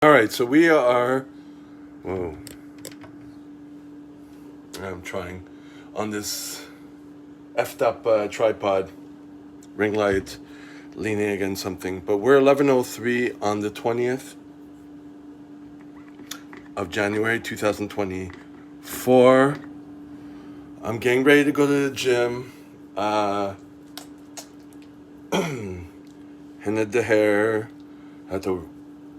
All right, so we are. Whoa. I'm trying on this effed up tripod, ring light, leaning against something. But we're 11:03 on the 20th of January 2024. I'm getting ready to go to the gym. Hinted the hair. Had to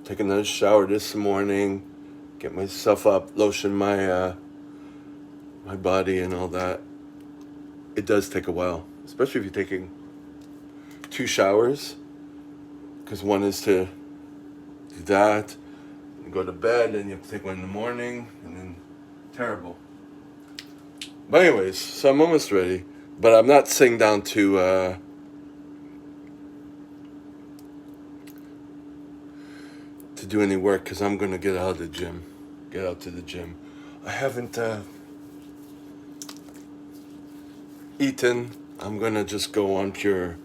take another shower this morning. Get myself up, lotion my body and all that. It does take a while, especially if you're taking 2 showers, because one is to do that, and go to bed, and you have to take one in the morning, and then terrible. But anyways, so I'm almost ready, but I'm not sitting down to do any work because I'm gonna get out to the gym. I haven't eaten. I'm gonna just go on pure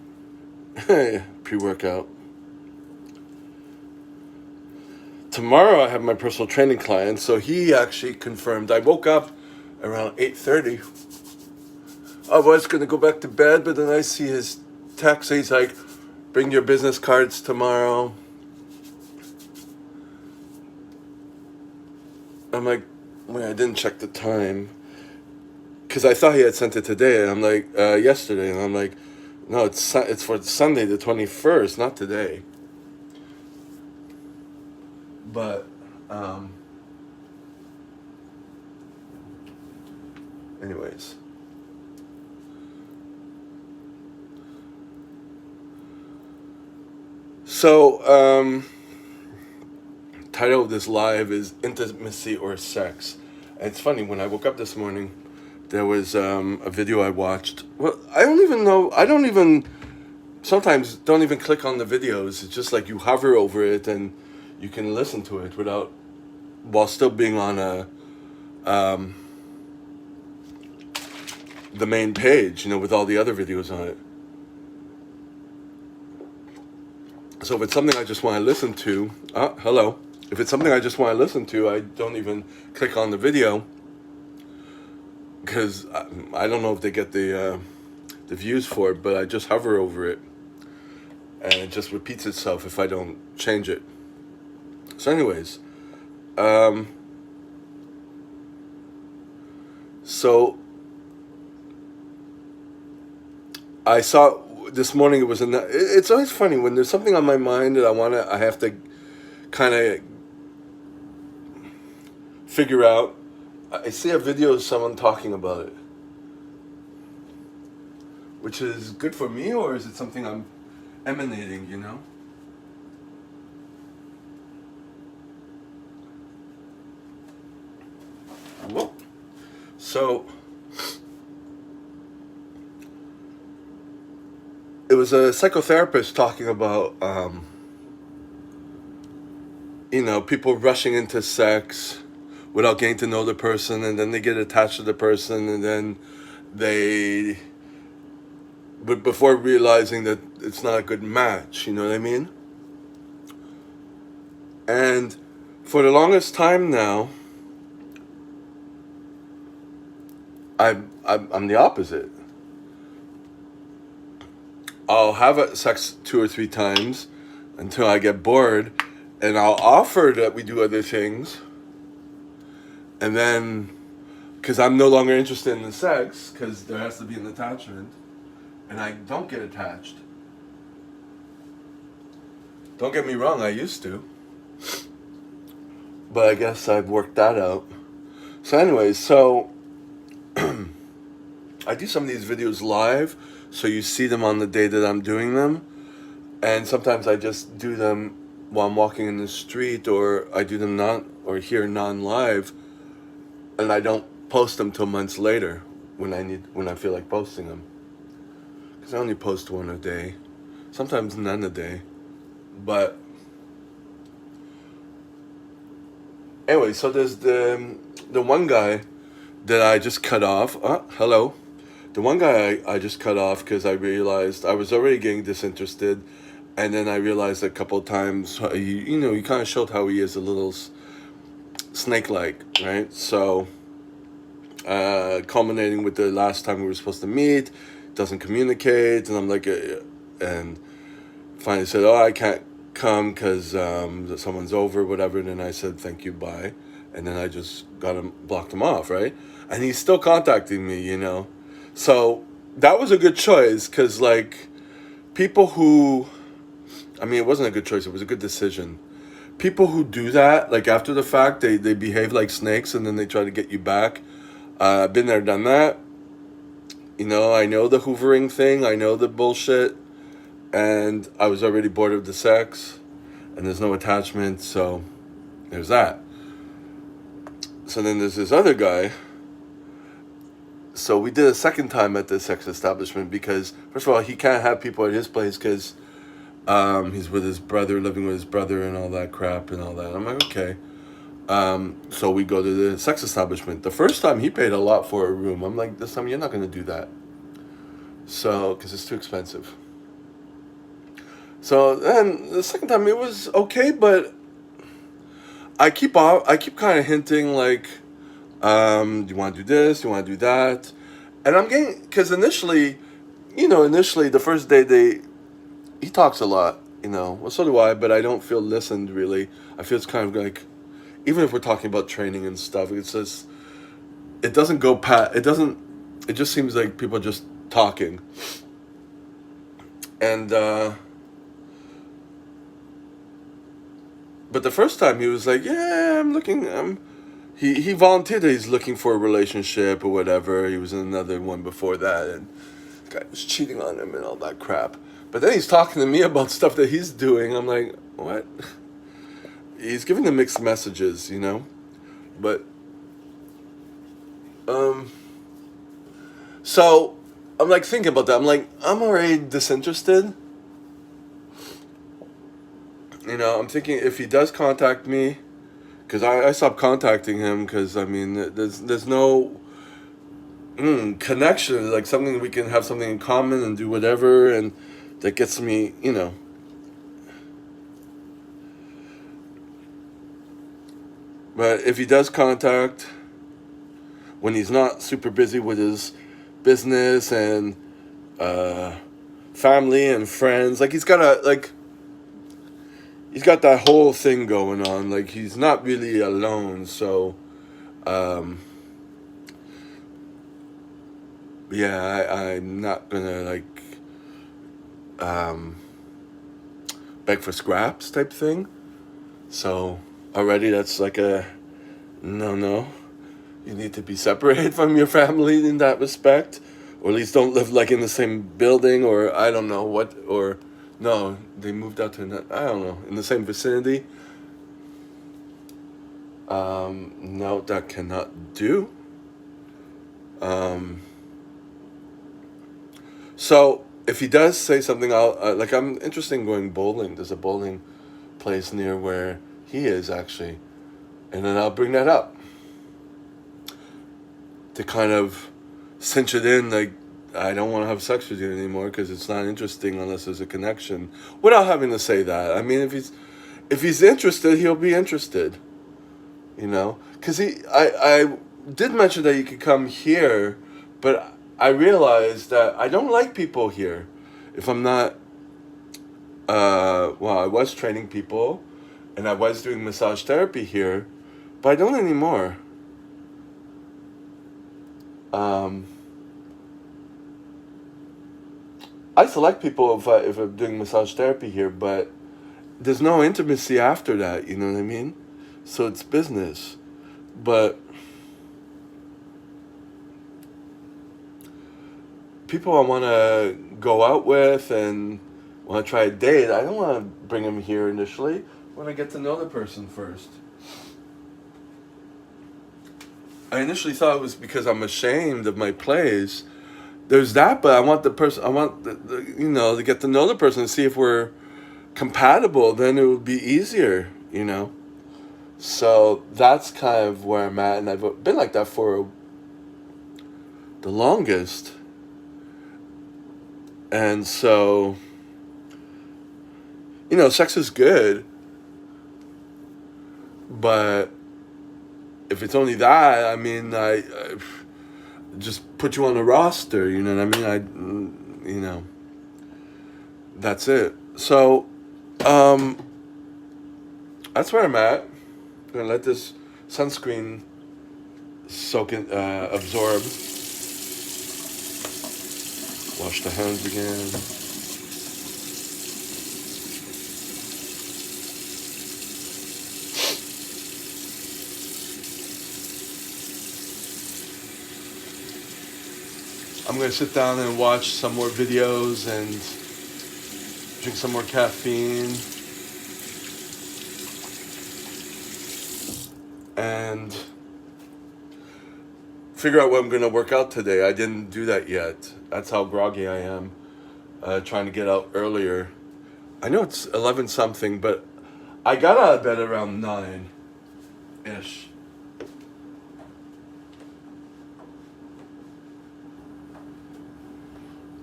pre-workout. Tomorrow I have my personal training client, so he actually confirmed. I woke up around 8:30. I was gonna go back to bed, but then I see his text. He's like, "Bring your business cards tomorrow." I'm like, wait, I didn't check the time because I thought he had sent it today, and I'm like, yesterday, and I'm like, no, it's for Sunday the 21st, not today. But anyways, so title of this live is Intimacy or Sex. And it's funny, when I woke up this morning, there was a video I watched. Well, sometimes don't even click on the videos. It's just like you hover over it and you can listen to it while still being on the main page, with all the other videos on it. So if it's something I just want to listen to, hello. If it's something I just want to listen to, I don't even click on the video because I don't know if they get the views for it, but I just hover over it and it just repeats itself if I don't change it. So anyways, so I saw this morning, it's always funny when there's something on my mind that I have to kind of figure out. I see a video of someone talking about it, which is good for me, or is it something I'm emanating, Whoa. So it was a psychotherapist talking about people rushing into sex without getting to know the person, and then they get attached to the person, and then but before realizing that it's not a good match, you know what I mean? And for the longest time now, I'm the opposite. I'll have sex 2 or 3 times until I get bored, and I'll offer that we do other things, and then, because I'm no longer interested in the sex, because there has to be an attachment, and I don't get attached. Don't get me wrong, I used to, but I guess I've worked that out. So anyways, I do some of these videos live, so you see them on the day that I'm doing them, and sometimes I just do them while I'm walking in the street, or I do them non-live, and I don't post them till months later when I feel like posting them, because I only post one a day, sometimes none a day, but anyway. So there's the one guy that I just cut off. Hello. The one guy I just cut off because I realized I was already getting disinterested, And then I realized a couple of times, he kind of showed how he is a little snake-like, right? So, culminating with the last time we were supposed to meet, doesn't communicate, and I'm like, and finally said, "Oh, I can't come because someone's over, whatever." And then I said, "Thank you, bye," and then I just blocked him off, right? And he's still contacting me. So that was a good choice because, like, people who, I mean, it wasn't a good choice; it was a good decision. People who do that, like after the fact, they behave like snakes and then they try to get you back. I've been there, done that. I know the hoovering thing. I know the bullshit. And I was already bored of the sex. And there's no attachment. So there's that. So then there's this other guy. So we did a second time at the sex establishment because, first of all, he can't have people at his place because he's with his brother, living with his brother and all that crap and all that. I'm like, okay. So we go to the sex establishment. The first time he paid a lot for a room. I'm like, this time you're not going to do that. So, because it's too expensive. So then the second time it was okay, but I keep kind of hinting like, do you want to do this? Do you want to do that? And I'm getting, because initially the first day he talks a lot, well, so do I, but I don't feel listened really. I feel it's kind of like, even if we're talking about training and stuff, it's just, it doesn't go past, it just seems like people are just talking. And, but the first time he was like, yeah, he volunteered that he's looking for a relationship or whatever. He was in another one before that, and the guy was cheating on him and all that crap. But then he's talking to me about stuff that he's doing. I'm like, what? He's giving them mixed messages, But, so I'm like thinking about that. I'm like, I'm already disinterested. I'm thinking if he does contact me, because I stopped contacting him because, I mean, there's no connection, like something we can have something in common and do whatever, and that gets me, But if he does contact, when he's not super busy with his business and family and friends, like he's got that whole thing going on. Like he's not really alone. So, yeah, I'm not gonna beg for scraps type thing. So already that's like a no. You need to be separated from your family in that respect, or at least don't live like in the same building, or I don't know what, or no, they moved out to I don't know, in the same vicinity. No, that cannot do. So if he does say something, I'll like I'm interested in going bowling. There's a bowling place near where he is actually, and then I'll bring that up to kind of cinch it in, like, I don't want to have sex with you anymore because it's not interesting unless there's a connection. Without having to say that, I mean, if he's interested, he'll be interested. Because I did mention that you could come here, but I realized that I don't like people here. If I'm not, well, I was training people, and I was doing massage therapy here, but I don't anymore. I select people if I'm doing massage therapy here, but there's no intimacy after that, you know what I mean? So it's business. But people I want to go out with and want to try a date, I don't want to bring them here initially. I want to get to know the person first. I initially thought it was because I'm ashamed of my plays. There's that, but I want the person. I want to get to know the person and see if we're compatible. Then it would be easier. So that's kind of where I'm at, and I've been like that for the longest. And so, Sex is good, but if it's only that, I mean, I just put you on a roster. You know what I mean? That's it. So, um, that's where I'm at. I'm gonna let this sunscreen soak in, absorb. Wash the hands again. I'm gonna sit down and watch some more videos and drink some more caffeine and figure out what I'm gonna work out today. I didn't do that yet. That's how groggy I am. Trying to get out earlier. I know it's 11 something, but I got out of bed around 9 ish.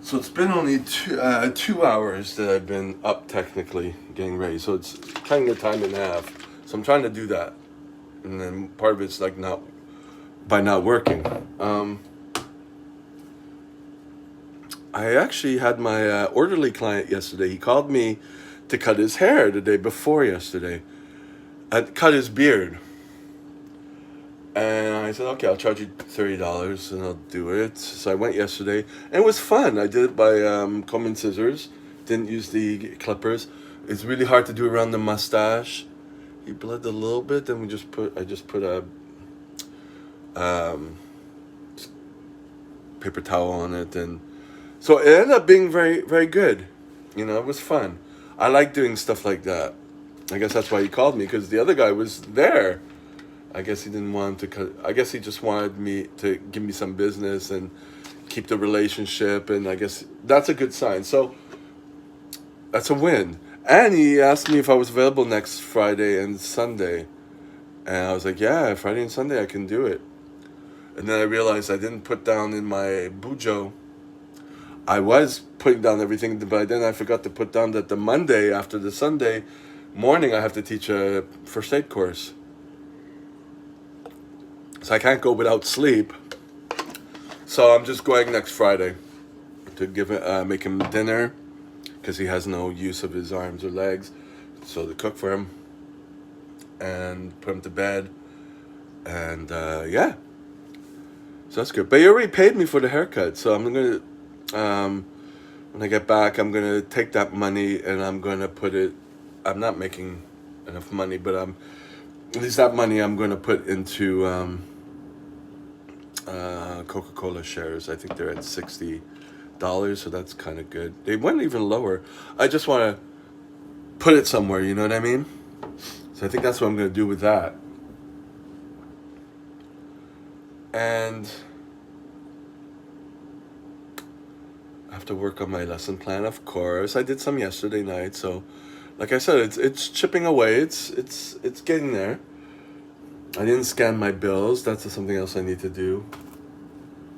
So it's been only 2 hours that I've been up technically getting ready. So it's kind of time and a half. So I'm trying to do that, and then part of it's like not working. I actually had my orderly client yesterday. He called me to cut his hair the day before yesterday. Cut his beard. And I said, okay, I'll charge you $30 and I'll do it. So I went yesterday and it was fun. I did it by comb and scissors. Didn't use the clippers. It's really hard to do around the mustache. He bled a little bit, then I just put a um, paper towel on it, and so it ended up being very, very good. It was fun. I like doing stuff like that. I guess that's why he called me, because the other guy was there. I guess he didn't want to cut. I guess he just wanted me to give me some business and keep the relationship, and I guess that's a good sign. So that's a win. And he asked me if I was available next Friday and Sunday, and I was like, yeah, Friday and Sunday I can do it. And then I realized I didn't put down in my bujo. I was putting down everything, but then I forgot to put down that the Monday after the Sunday morning I have to teach a first aid course. So I can't go without sleep. So I'm just going next Friday to make him dinner, because he has no use of his arms or legs. So to cook for him and put him to bed. And yeah, so that's good. But he already paid me for the haircut, so I'm gonna when I get back, I'm gonna take that money and I'm gonna put it. I'm not making enough money, but at least that money I'm gonna put into Coca-Cola shares. I think they're at $60, so that's kind of good. They went even lower. I just want to put it somewhere. You know what I mean? So I think that's what I'm gonna do with that. And I have to work on my lesson plan, of course. I did some yesterday night, so like I said, it's chipping away. It's getting there. I didn't scan my bills. That's something else I need to do.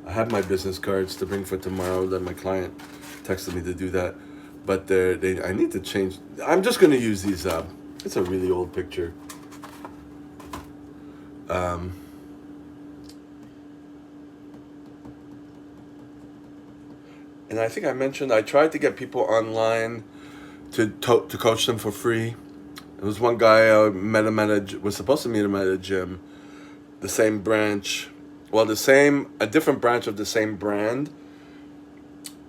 I have my business cards to bring for tomorrow. That my client texted me to do that, but I need to change. I'm just gonna use these up. It's a really old picture. Um, and I think I mentioned I tried to get people online to coach them for free. There was one guy I met him was supposed to meet him at a gym, the same branch, well, a different branch of the same brand.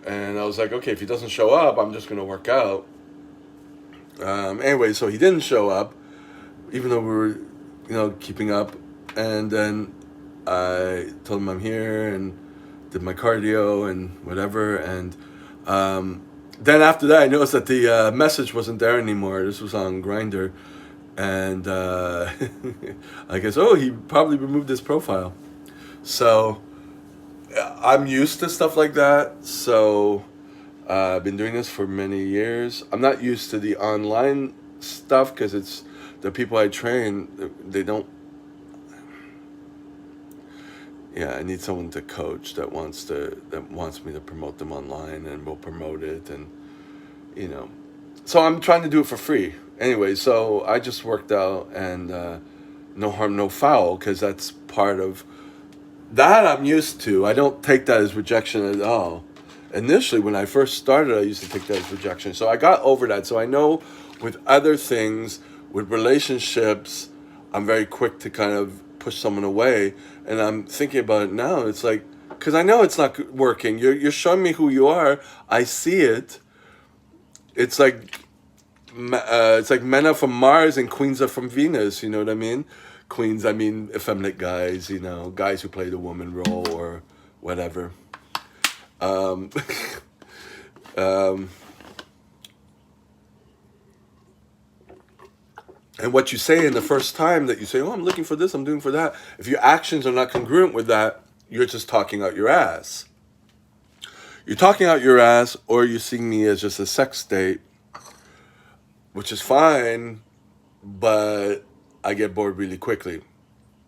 And I was like, okay, if he doesn't show up, I'm just gonna work out. Anyway, so he didn't show up, even though we were, keeping up. And then I told him I'm here and did my cardio and whatever. And then after that, I noticed that the message wasn't there anymore. This was on Grindr, and I guess he probably removed his profile. So I'm used to stuff like that. So I've been doing this for many years. I'm not used to the online stuff because it's the people I train. They don't. Yeah, I need someone to coach that wants me to promote them online, and will promote it, and you know, So I'm trying to do it for free. Anyway, so I just worked out, and no harm, no foul, because that's part of that I'm used to. I don't take that as rejection at all. Initially, when I first started, I used to take that as rejection. So I got over that. So I know with other things, with relationships, I'm very quick to kind of push someone away. And I'm thinking about it now. It's like, because I know it's not working. You're showing me who you are. I see it. It's like men are from Mars and queens are from Venus. You know what I mean? Queens, I mean effeminate guys. You know, guys who play the woman role or whatever. Um, um, and what you say in the first time that you say, "Oh, I'm looking for this, I'm doing for that," if your actions are not congruent with that, you're just talking out your ass. You're talking out your ass, or you're seeing me as just a sex date, which is fine, but I get bored really quickly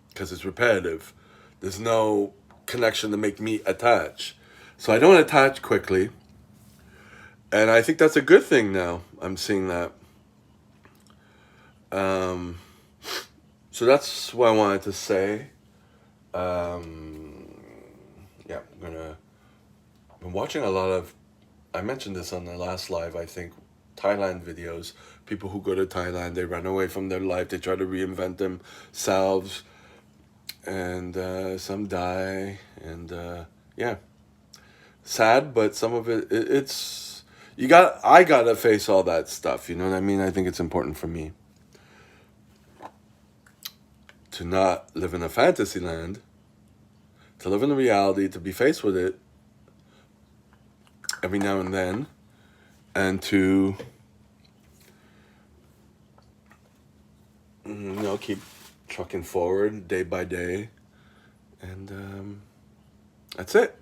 because it's repetitive. There's no connection to make me attach. So I don't attach quickly. And I think that's a good thing now. I'm seeing that. Um, so that's what I wanted to say. Yeah, I've been watching a lot of, I mentioned this on the last live, I think, Thailand videos. People who go to Thailand, they run away from their life, they try to reinvent themselves, and some die, and yeah, sad, but some of it's, I gotta face all that stuff, you know what I mean? I think it's important for me to not live in a fantasy land, to live in the reality, to be faced with it every now and then, and to, keep trucking forward day by day. And that's it.